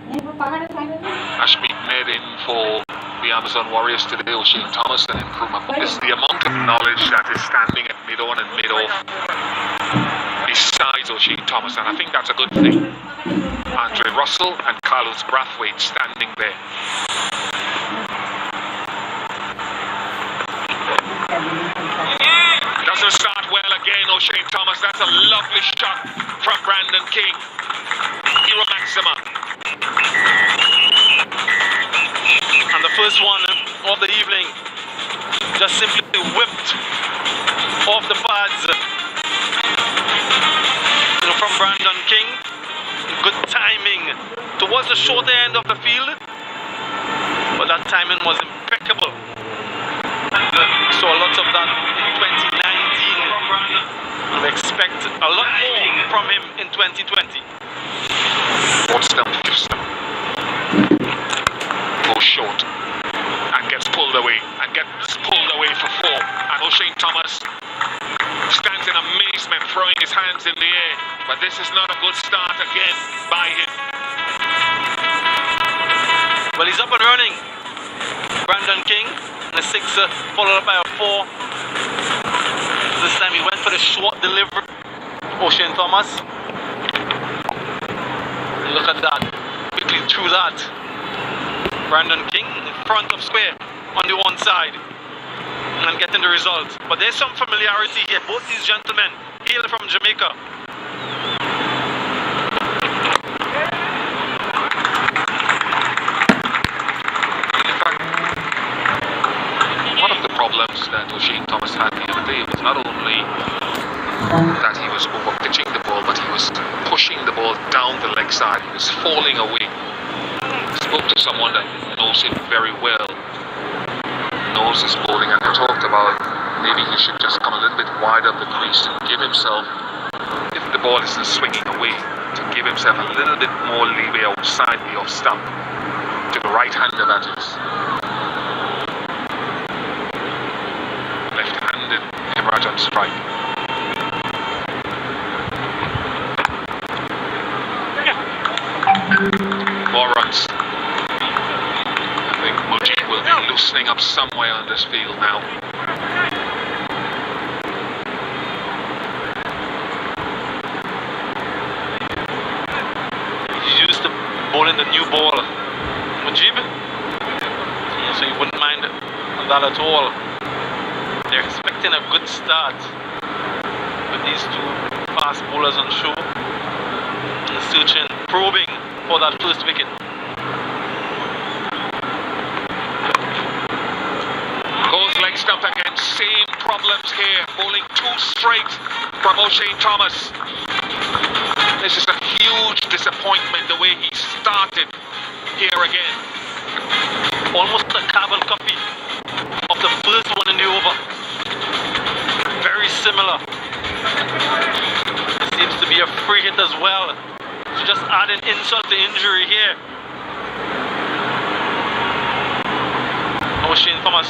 Ashmead made in for the Amazon Warriors today, O'Shane Thomas, an improvement. But it's the amount of knowledge that is standing at mid-on and mid-off besides O'Shane Thomas, and I think that's a good thing. Andre Russell and Carlos Brathwaite standing there. Doesn't start well again, O'Shane Thomas. That's a lovely shot from Brandon King. Hero Maxima. And the first one of the evening just simply whipped off the pads from Brandon King. Good timing towards the short end of the field, but that timing was impeccable. We saw lots of that in 2019, and we expect a lot more from him in 2020. Goes short and gets pulled away for 4, and O'Shane Thomas stands in amazement, throwing his hands in the air, but this is not a good start again by him. Well, he's up and running. Brandon King, the 6 followed up by a 4. This time he went for the short delivery. O'Shane Thomas. Look at that. Quickly through that. Brandon King in front of square on the one side and getting the result. But there's some familiarity here. Both these gentlemen hail from Jamaica. One of the problems that O'Shane Thomas had the other day was not only that he was over-pitching the ball, but he was pushing the ball down the leg side. He was falling away. Spoke to someone that knows him very well, knows his bowling, and he talked about maybe he should just come a little bit wide up the crease and give himself, if the ball isn't swinging away, to give himself a little bit more leeway outside the off stump, to the right-hander that is. Left-handed Himraj on strike. More runs. I think Mujib will be loosening up somewhere on this field now. He's used to bowling the new ball. Mujib? So you wouldn't mind that at all. They're expecting a good start with these 2 fast bowlers on show. And searching, probing for that first wicket. Goes leg stump again, same problems here, bowling 2 straight from O'Shane Thomas. This is a huge disappointment the way he started here again. Almost a carbon copy of the first one in the over. Very similar. It seems to be a free hit as well. So just adding insult to injury here. O'Shane Thomas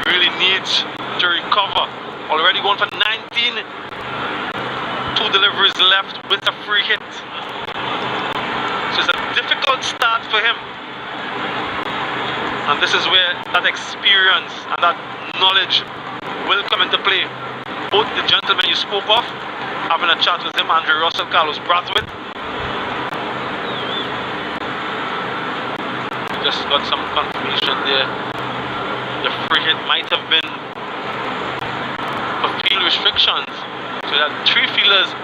really needs to recover. Already going for 19. 2 deliveries left with a free hit. So it's a difficult start for him. And this is where that experience and that knowledge will come into play. Both the gentlemen you spoke of, having a chat with him, Andre Russell, Carlos Brathwaite. Just got some confirmation there. The free hit might have been for field restrictions. So you had 3 fielders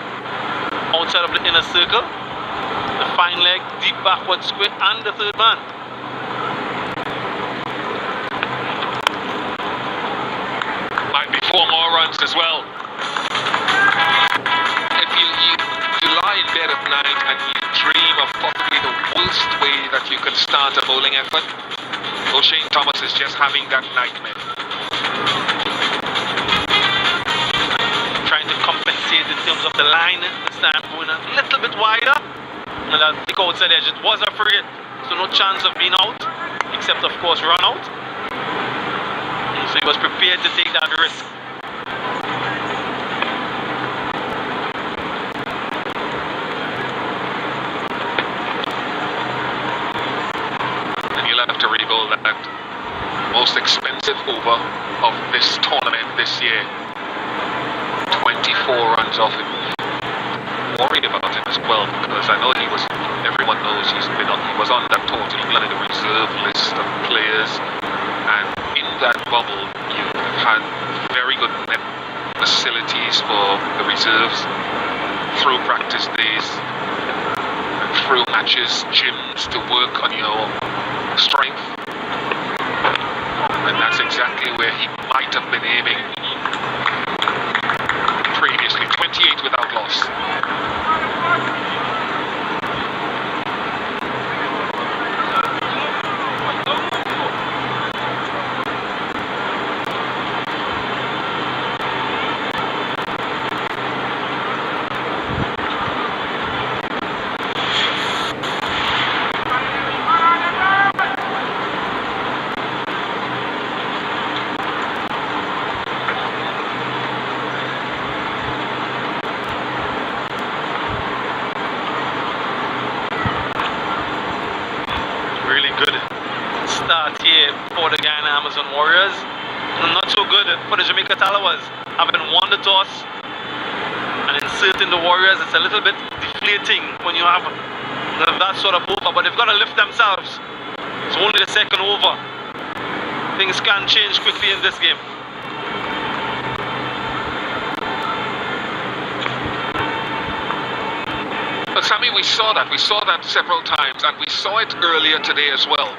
outside of the inner circle, the fine leg, deep backward square, and the 3rd man. Might be 4 more runs as well. If you lie in bed at night and you dream of possibly the worst way that you could start a bowling effort, O'Shane Thomas is just having that nightmare. Trying to compensate in terms of the line, this time going a little bit wider. And that thick outside edge, it was a free hit, so no chance of being out, except of course run out. So he was prepared to take that risk. most expensive over of this tournament this year. 24 runs off it. Worried about him as well, because I know everyone knows he was on that total in the reserve list of players, and in that bubble you had very good net facilities for the reserves through practice days and through matches, gyms to work on your strength, and that's exactly where he might have been aiming previously. 28 without loss. For the Guyana Amazon Warriors, and not so good for the Jamaica Tallawahs. Having won the toss and inserting the Warriors, it's a little bit deflating when you have that sort of over, but they've got to lift themselves. It's only the second over. Things can change quickly in this game. But Sammy, we saw that several times, and we saw it earlier today as well.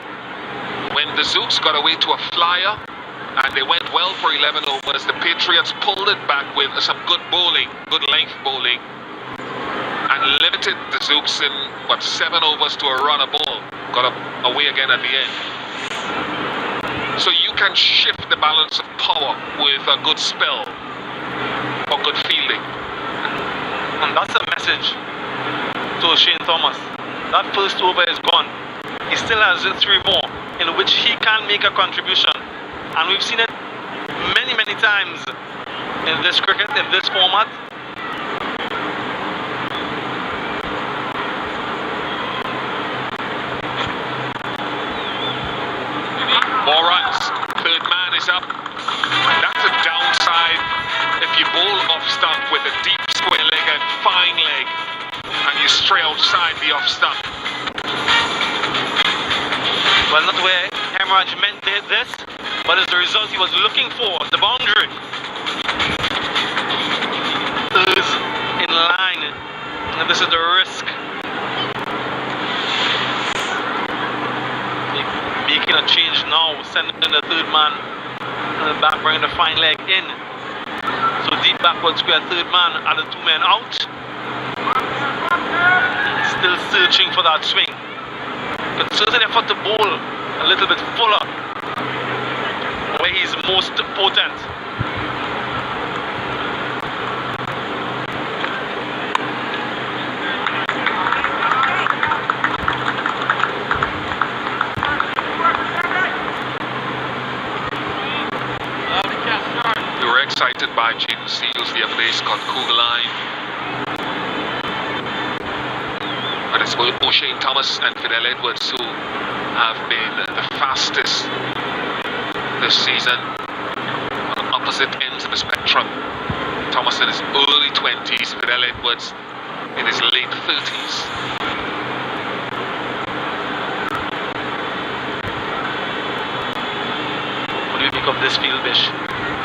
When the Zooks got away to a flyer and they went well for 11 overs, the Patriots pulled it back with some good bowling, good length bowling, and limited the Zooks in, 7 overs to a run a ball. Got away again at the end. So you can shift the balance of power with a good spell or good fielding. And that's a message to Shane Thomas. That first over is gone. He still has 3 more in which he can make a contribution, and we've seen it many times in this cricket, in this format. More runs. Third man is up. That's a downside if you bowl off stump with a deep square leg and fine leg and you stray outside the off stump. Well, not where Hemorrhage meant to hit this, but as the result he was looking for, the boundary. Is in line, and this is the risk. Making a change now, sending the third man back, bringing the fine leg in. So deep backward square, third man and the 2 men out. Still searching for that swing. Concerted effort to bowl a little bit fuller where he's most potent. We were excited by Jaden Seals the other day, Scott Kugelheim. But it's both O'Shane Thomas and Fidel Edwards who have been the fastest this season on opposite ends of the spectrum. Thomas in his early 20s, Fidel Edwards in his late 30s. What do you think of this field, Bish?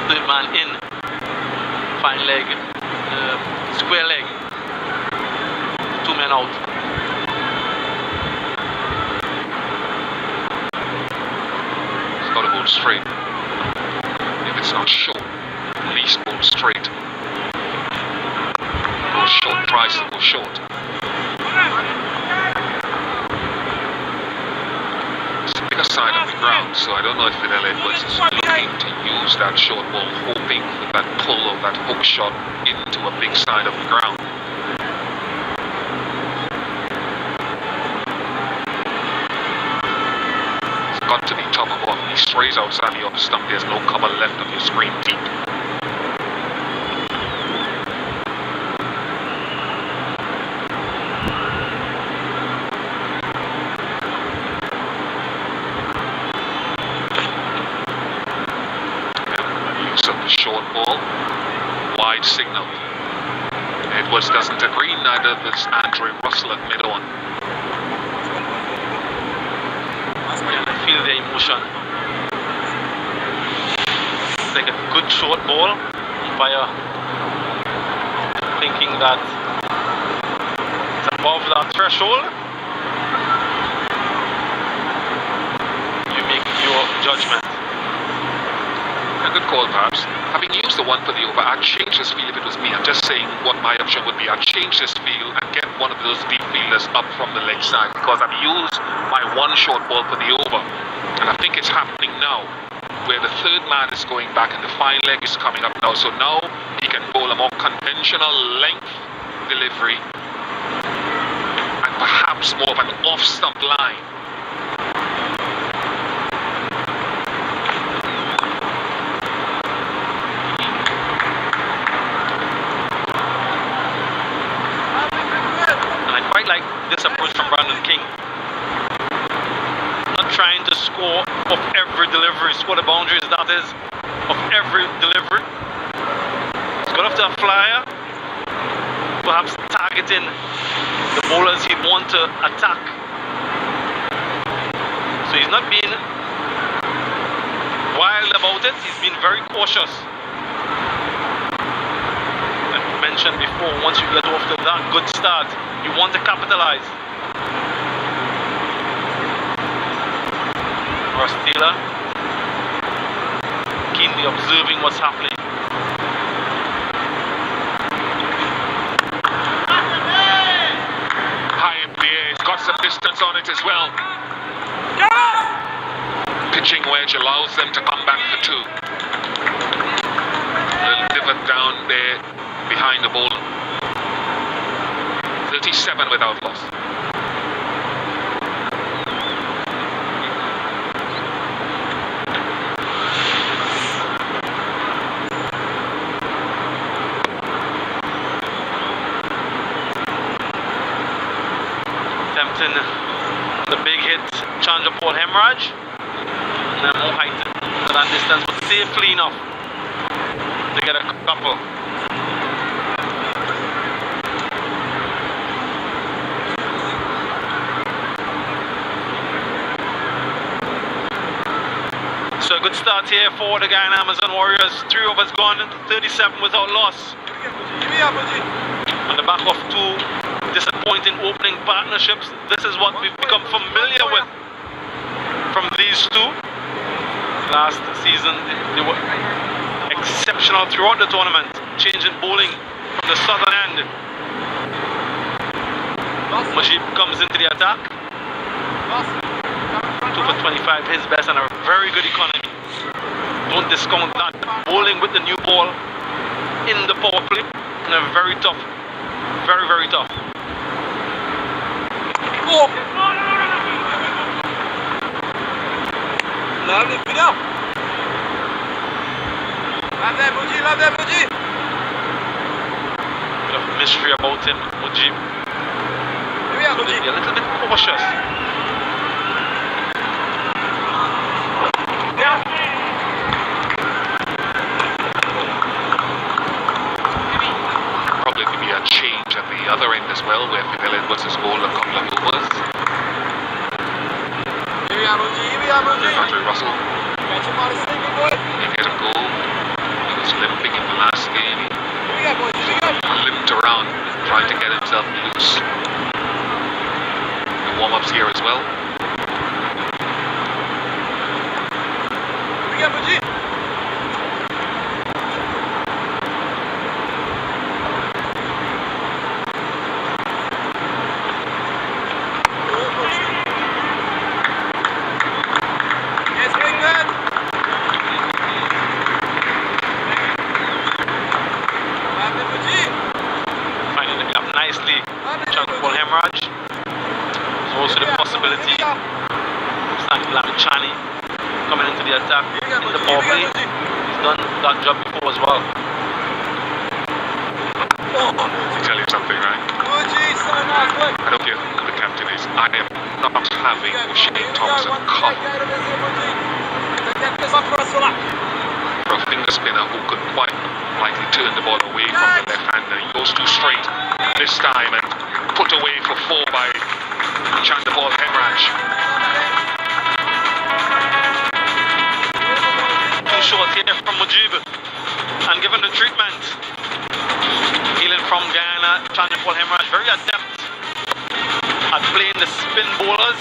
Third man in, fine leg, square leg, 2 men out. Straight. If it's not short, at least go straight. Go short, tries to go short. It's the bigger side of the ground, so I don't know if Fidel Edwards is looking to use that short ball, hoping for that pull or that hook shot into a big side of the ground. Got to be top of off. He strays outside the upper stump. There's no cover left of your screen deep. signal. Edwards doesn't agree, neither does Andre Russell at mid-on. I feel the emotion. It's like a good short ball. Umpire thinking that it's above that threshold. You make your judgment. A good call, perhaps. Having used the one for the over, I'd change this field if it was me. I'm just saying what my option would be. I'd change this field and get one of those deep fielders up from the leg side, because I've used my one short ball for the over. And I think it's happening now, where the third man is going back and the fine leg is coming up now. So now he can bowl a more conventional length delivery and perhaps more of an off-stump line. Like this approach from Brandon King, not trying to score off every delivery, score the boundaries, that is, of every delivery. He's got after a flyer, perhaps targeting the bowlers he'd want to attack. So he's not being wild about it, he's been very cautious. Like I mentioned before, once you get off to that good start, you want to capitalize. Ross Taylor keenly observing what's happening. High in the air, it's got some distance on it as well. Pitching wedge allows them to come back for two. Little divot down there behind the bowler. 37 without loss. Attempting the big hit, Chandra Paul Hemorrhage, and then more height to that distance, but safely enough to get a couple. So a good start here for the Guyana Amazon Warriors. 3 overs gone, 37 without loss. On the back of 2 disappointing opening partnerships, this is what we've become familiar with from these two. Last season, they were exceptional throughout the tournament, changing bowling from the southern end. Mujib comes into the attack. 2 for 25, his best, and a very good economy. Don't discount that. Bowling with the new ball in the power play, and a very tough, very, very tough. Oh. Lovely, good up. Bit of mystery about him, Mujib. Maybe a little bit cautious. Probably maybe a change at the other end as well, where Fidel Edwards has bowled a couple of overs. Andre Russell, he get a goal. He was limping in the last game. He limped around trying to get himself loose. The warm-ups here as well. Coming into the attack in the power play. He's done that job before as well. I'll tell you something, right? I don't care who the captain is. I am not having O'Shane Thompson come for a finger spinner who could quite likely turn the ball away from the left-hander. He goes too straight this time and put away for 4 by Chandapal Hemraj. Too short here from Mujib, and given the treatment, healing from Guyana, Chandapal Hemraj very adept at playing the spin bowlers,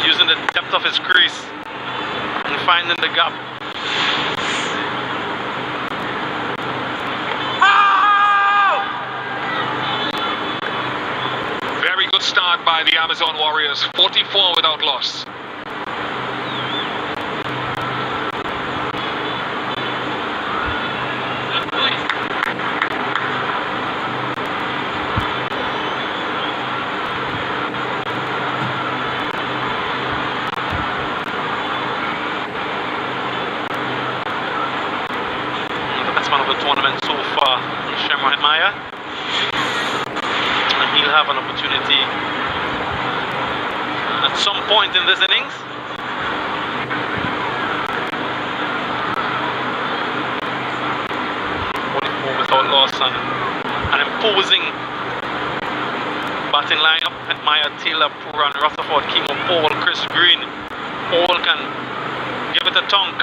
using the depth of his crease and finding the gap. Very good start by the Amazon Warriors, 44 without loss. Tournament so far, Shamrock Maya, and he'll have an opportunity at some point in this innings. 44 without loss, and an imposing batting lineup at Maya, Taylor, Puran, Rutherford, Kimo, Paul, Chris Green. All can give it a tonk,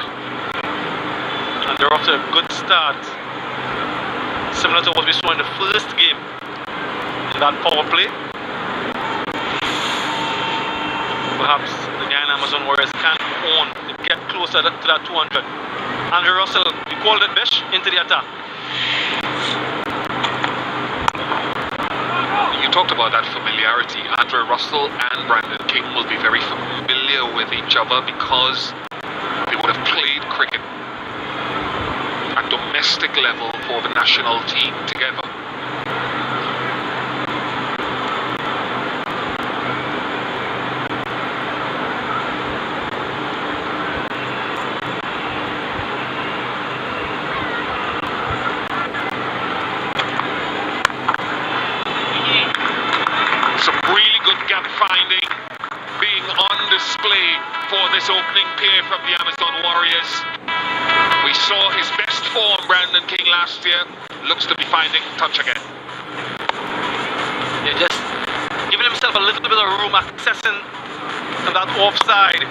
and they're off to a good start, similar to what we saw in the first game in that power play. Perhaps the Guyana Amazon Warriors can own to get closer to that 200. Andrew Russell, we called it Bish, into the attack. You talked about that familiarity. Andrew Russell and Brandon King will be very familiar with each other because they would have played cricket at domestic level for the national team together. Some really good gap finding being on display for this opening pair from the Amazon Warriors. We saw his best form, Brandon King, last year. Looks to be finding touch again. Yeah, just giving himself a little bit of room, accessing to that offside,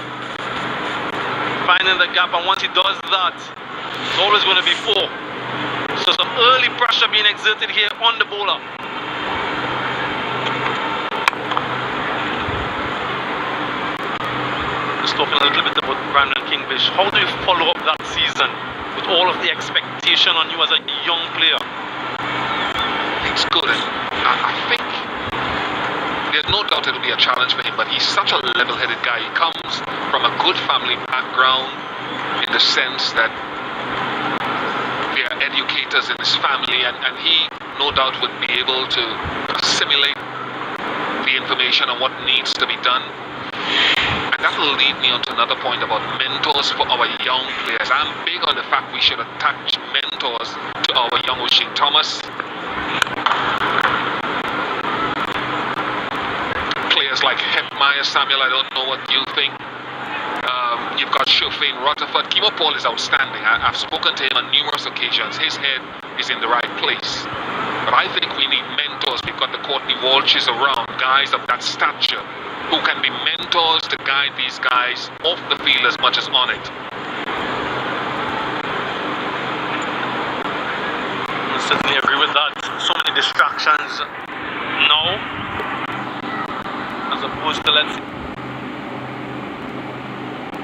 finding the gap, and once he does that, it's always going to be 4. So some early pressure being exerted here on the bowler. Just talking a little bit about Brandon Kingfish. How do you follow up that season with all of the expectation on you as a young player? It's good. I think there's no doubt it'll be a challenge for him, but he's such a level-headed guy. He comes from a good family background in the sense that there are educators in his family, and he no doubt would be able to assimilate the information on what needs to be done. And that will lead me on to another point about mentors for our young players. I'm big on the fact we should attach mentors to our young O'Shane Thomas. Players like Hepmeyer Samuel, I don't know what you think. You've got Shofane Rutherford. Kimo Paul is outstanding. I've spoken to him on numerous occasions. His head is in the right place. But I think we need mentors. We've got the Courtney Walshes around, guys of that stature, who can be mentors to guide these guys off the field as much as on it. I certainly agree with that. So many distractions now, as opposed to, let's